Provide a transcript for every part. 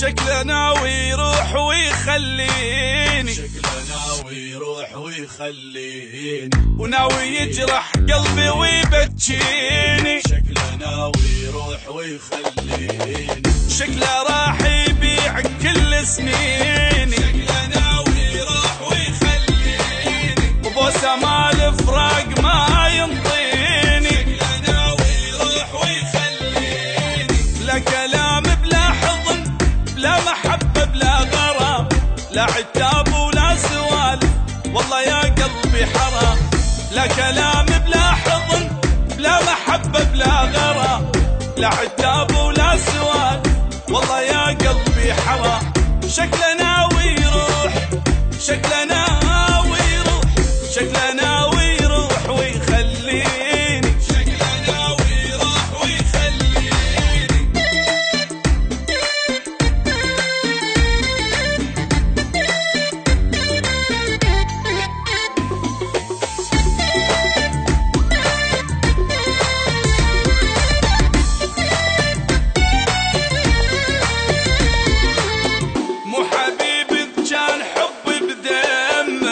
شكله ناوي يروح ويخليني، شكله ناوي يروح ويخليني، وناوي يجرح قلبي ويبكيني. شكله ناوي يروح ويخليني، شكله راح يبيع كل سنيني. شكله ناوي يروح ويخليني، وبوسه مال فراق ما ينطيني. شكله ناوي يروح ويخليني، لا كلام بلا حضن بلا محبة بلا غرام، لا عتاب ولا سوالف والله يا قلبي حرام. لا كلام بلا حضن بلا محبة بلا غرام، لا عتاب ولا سوالف والله يا قلبي حرام. شكله ناوي يروح، شكله ناوي يروح، شكله ناوي يروح ويخليني. شكله ناوي يروح ويخليني.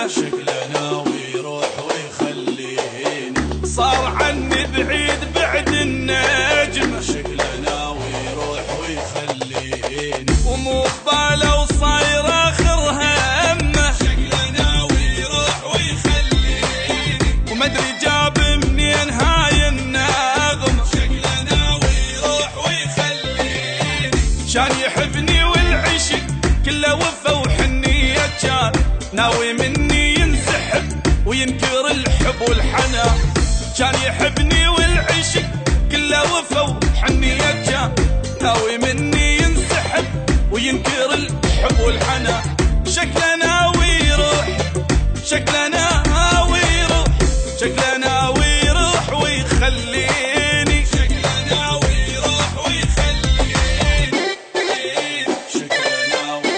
شكله ناوي يروح ويخليني، صار عني بعيد بعد النجم. شكله ناوي يروح ويخليني، ومو بباله وصاير اخر همه. شكله ناوي يروح ويخليني، ومدري جاب منين هاي النغمه. شكله ناوي يروح ويخليني، كان يحبني والعشق كله وفا وحنيه، كان ناوي مني ينسحب وينكر الحب والحنان. كان يحبني والعشق كله وفا وحنيه، كان ناوي مني ينسحب وينكر الحب والحنان. شكله ناوي يروح، شكله ناوي يروح، شكله ناوي يروح ويخليني. شكله ناوي يروح ويخليني، شكله ناوي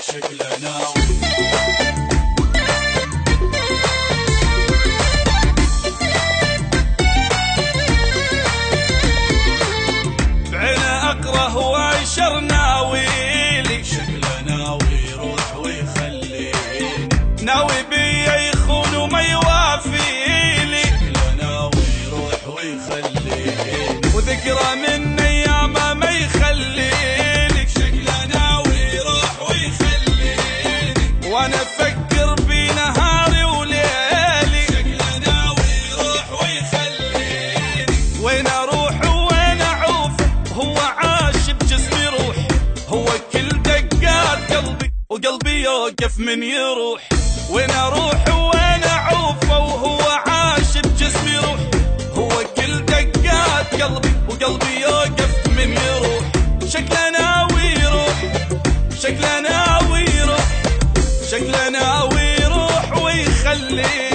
شكله ناوي. بعينه اكره واشر ناويلي. شكله ناوي يروح ويخليني، ناوي بي يخون وما يوافيلي. شكله ناوي يروح ويخليني، وذكرى من ايامه ما يخليلي. شكله ناوي يروح ويخليني، وانا افكر بنهاري وليلي. شكله ناوي يروح ويخليني، وين اروح وين اعوف هو عاش بجسمي روح. هو كل دقات قلبي وقلبي يوقف من يروح. وين اروح وين اعوف وهو عاش بجسمي روح. هو كل دقات قلبي وقلبي يوقف من يروح. شكله ناوي يروح، شكله ناوي يروح، شكله ناوي يروح ويخليني.